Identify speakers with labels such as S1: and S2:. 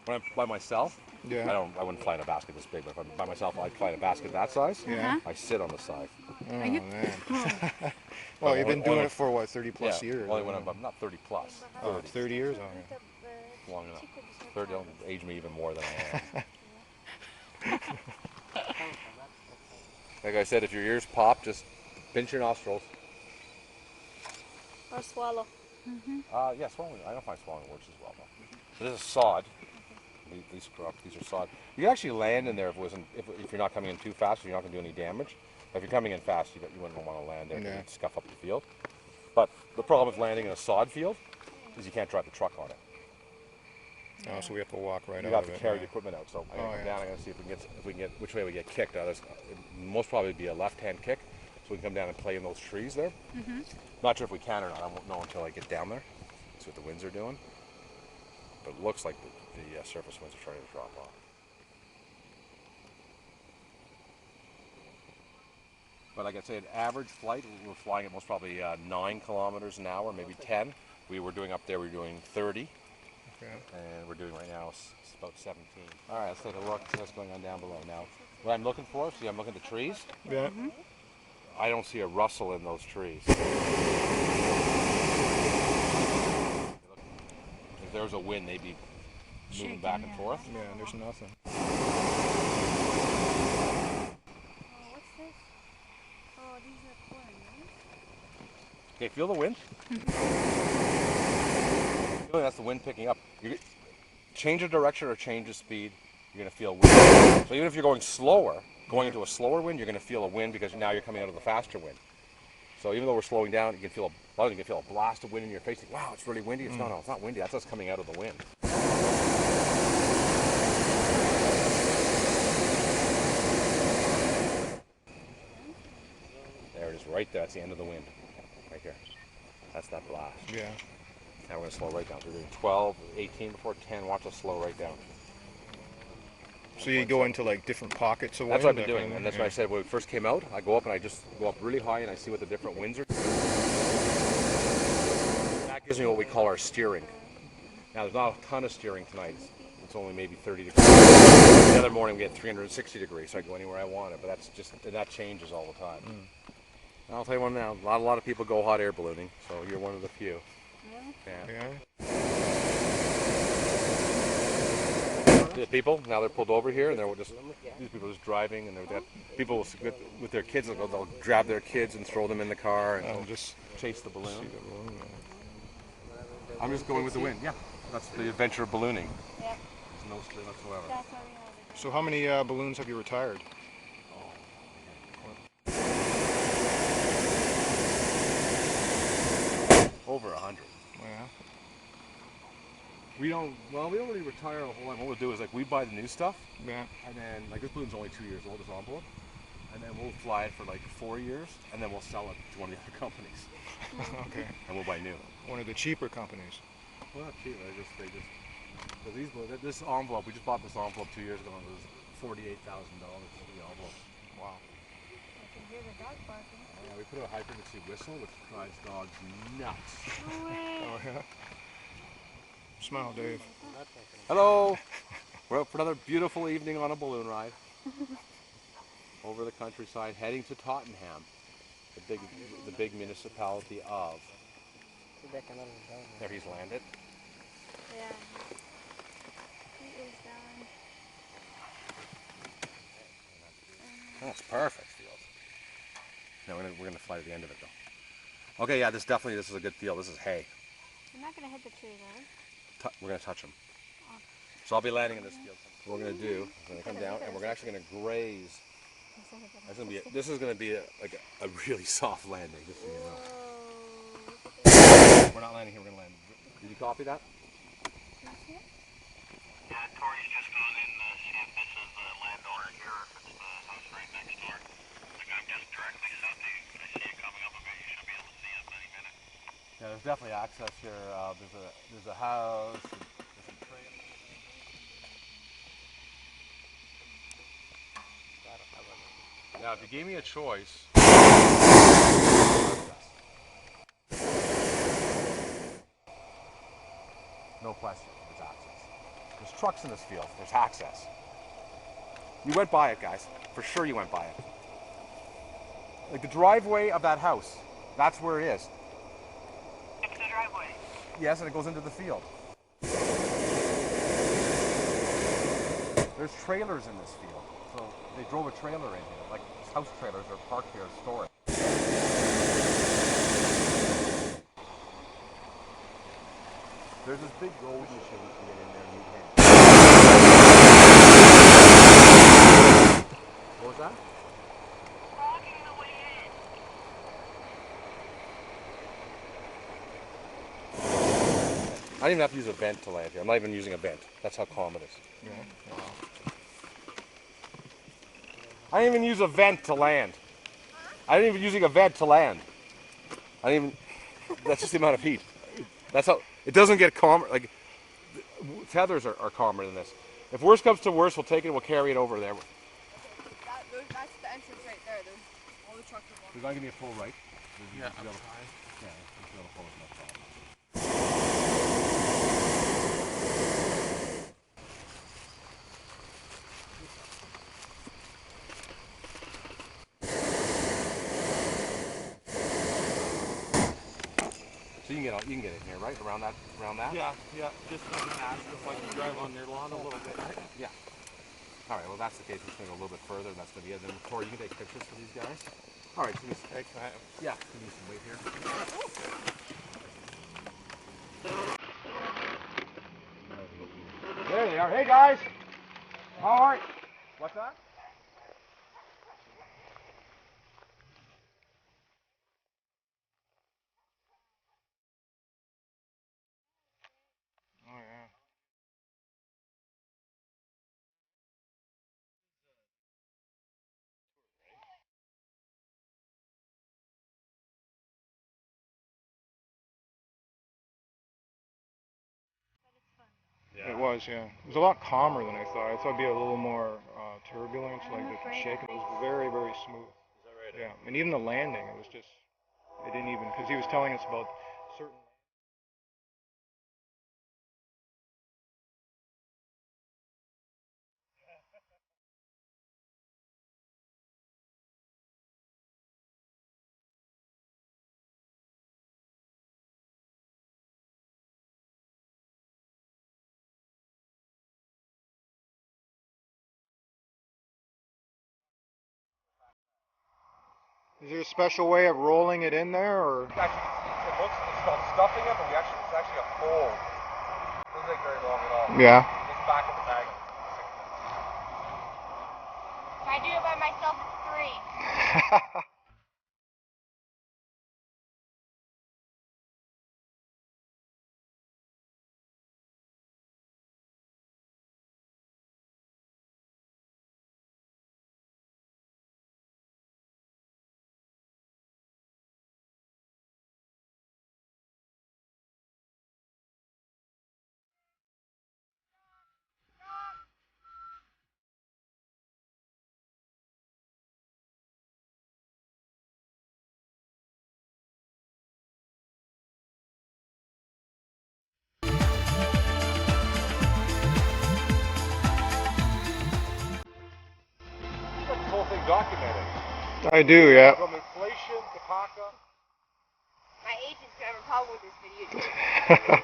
S1: when I'm by myself,
S2: Yeah.
S1: I wouldn't fly in a basket this big, but if I'm by myself, I'd fly in a basket that size.
S2: Yeah.
S1: I sit on the side.
S2: Oh,
S3: Are you?
S2: man.
S3: Oh,
S2: Well,
S1: But
S2: you've been
S1: only
S2: doing
S1: when,
S2: it for what, 30
S1: yeah,
S2: plus years?
S1: only when I'm not 30 plus,
S2: Oh,
S1: 30.
S2: 30 years? Oh, yeah.
S1: Long enough. 30 don't age me even more than I am. Like I said, if your ears pop, just pinch your nostrils.
S4: Or swallow.
S1: Yeah, swallowing. I don't find swallowing works as well though. So this is sod. These are sod. You can actually land in there if you're not coming in too fast, you're not going to do any damage. If you're coming in fast, you wouldn't want to land there because
S2: Yeah.
S1: it'd scuff up the field. But the problem with landing in a sod field is you can't drive the truck on it.
S2: Oh, so we have to walk right
S1: You
S2: out
S1: have
S2: of
S1: to
S2: it.
S1: carry
S2: yeah.
S1: the equipment out. So I'm
S2: Oh,
S1: gonna come
S2: yeah.
S1: down. I'm gonna see if we can get which way we get kicked. There's most probably be a left-hand kick, so we can come down and play in those trees there. Not sure if we can or not. I won't know until I get down there. See what the winds are doing. But it looks like the surface winds are starting to drop off. But like I said, average flight, we're flying at most probably 9 kilometers an hour, maybe 10. We were doing up there, we were doing 30.
S2: Okay.
S1: And we're doing right now it's about 17. All right, let's take a look, see what's going on down below now. What I'm looking for, see I'm looking at the trees.
S2: Yeah.
S1: I don't see a rustle in those trees. If there was a wind, they'd be moving
S3: Shaking,
S1: back and
S3: yeah.
S1: forth.
S2: Yeah, there's nothing.
S4: Oh, what's this? Oh, these are corn, right?
S1: Okay, feel the wind? Feeling that's the wind picking up. Change the direction or change the speed, you're going to feel wind. So even if you're going slower, going into a slower wind, you're going to feel a wind because now you're coming out of the faster wind. So even though we're slowing down, you can feel a blast of wind in your face. Like, wow, it's really windy. It's no, it's not windy. That's us coming out of the wind. There it is, right there. That's the end of the wind, right here. That's that blast.
S2: Yeah.
S1: Now we're going to slow right down. So we're doing 12, 18 before 10. Watch us slow right down.
S2: So you go into like different pockets of wind?
S1: That's what I've been
S2: that
S1: doing,
S2: kind of-
S1: and that's
S2: yeah.
S1: what I said when we first came out. I go up and I just go up really high and I see what the different winds are. That gives me what we call our steering. Now there's not a ton of steering tonight. It's only maybe 30 degrees. The other morning we get 360 degrees, so I go anywhere I want it. But that changes all the time. And I'll tell you one now. A lot of people go hot air ballooning, so you're one of the few. Yeah.
S2: Yeah.
S1: The people now they're pulled over here and they're just these people are just driving and they've got people with their kids they'll grab their kids and throw them in the car and
S2: I'll
S1: they'll
S2: just
S1: chase the
S2: see
S1: balloon.
S2: the balloon. Yeah.
S1: I'm just going with the wind. Yeah, that's the adventure of ballooning.
S4: Yeah.
S1: There's no split whatsoever.
S4: That's what we have.
S2: So how many balloons have you retired?
S1: Over 100.
S2: Yeah.
S1: We don't really retire a whole lot. What we'll do is like we buy the new stuff
S2: Yeah.
S1: and then like this balloon's only 2 years old, this envelope, and then we'll fly it for like 4 years and then we'll sell it to one of the other companies
S2: Okay.
S1: and we'll buy new.
S2: One of the cheaper companies.
S1: Well, not cheap. So this envelope, we just bought this envelope 2 years ago and it was $48,000 for the envelope.
S2: Wow.
S4: I can hear the dog barking.
S1: Yeah, we put a high frequency whistle which drives dogs nuts.
S4: No way.
S2: Oh yeah. Smile, Dave.
S1: Hello! We're out for another beautiful evening on a balloon ride. Over the countryside, heading to Tottenham, the big municipality of. There he's landed.
S4: Yeah. He is down.
S1: That's perfect field. No, we're gonna fly to the end of it though. Okay, yeah, this is a good field. This is hay.
S4: I'm not gonna hit the tree though.
S1: We're gonna touch them. So I'll be landing in this field. What we're gonna do is we're gonna come down and we're actually gonna graze. This is gonna be a really soft landing. Just so you know.
S4: Whoa.
S1: We're not landing here. We're gonna land. Did you copy that?
S4: Can you see it?
S5: Yeah, Tori's just gone in to see if this is the landowner here or if it's the house right next door. Like I'm just directly south. I see it coming up a bit. You should be able to see it any minute.
S1: Yeah, there's definitely access here. There's a house. There's some trail. Now, if you gave me a choice, no question, there's access. There's trucks in this field. There's access. You went by it, guys. For sure you went by it. Like the driveway of that house. That's where it is.
S5: It's the driveway.
S1: Yes, and it goes into the field. There's trailers in this field. So they drove a trailer in here. Like house trailers are parked here to store it. There's this big road machine you can get in there and you can. What was that?
S5: Logging the way in.
S1: I don't even have to use a vent to land here. I'm not even using a vent. That's how calm it is.
S2: Yeah.
S1: I didn't even use a vent to land. I didn't even using a vent to land. I didn't even. That's just the amount of heat. That's how. It doesn't get calmer. Like tethers are calmer than this. If worst comes to worst, we'll take it and we'll carry it over there.
S3: That's the entrance right there. There's all the trucks are
S1: You're going to give me a full right.
S2: Yeah, I'm
S1: Yeah,
S2: fine.
S1: it's a full no problem. So you can get in here, right? Around that.
S6: Yeah, just like an ask if I can drive on their lawn a little bit.
S1: Yeah. All right. Well, that's the case. We're going to go a little bit further, and that's going to be it. Then, Tori, you can take pictures for these guys. All right. So
S2: Hey, can I?
S1: yeah. Give me some weight here. There they are. Hey guys. All right. What's that?
S2: Oh yeah. It was, yeah. It was a lot calmer than I thought. I thought it'd be a little more turbulence, like the shaking. It was very, very smooth. Is that right? Yeah, and even the landing, it was just, it didn't even, because he was telling us about certain. Is there a special way of rolling it in there, or?
S1: Actually, it's called stuffing it, but it's actually a fold. It doesn't take very long at all.
S2: Yeah.
S1: Just back of the bag.
S4: If I do it by myself, it's 3.
S1: This whole thing documented.
S2: I do, yeah.
S1: From inflation to PACA.
S3: My agent's gonna have a problem with this video.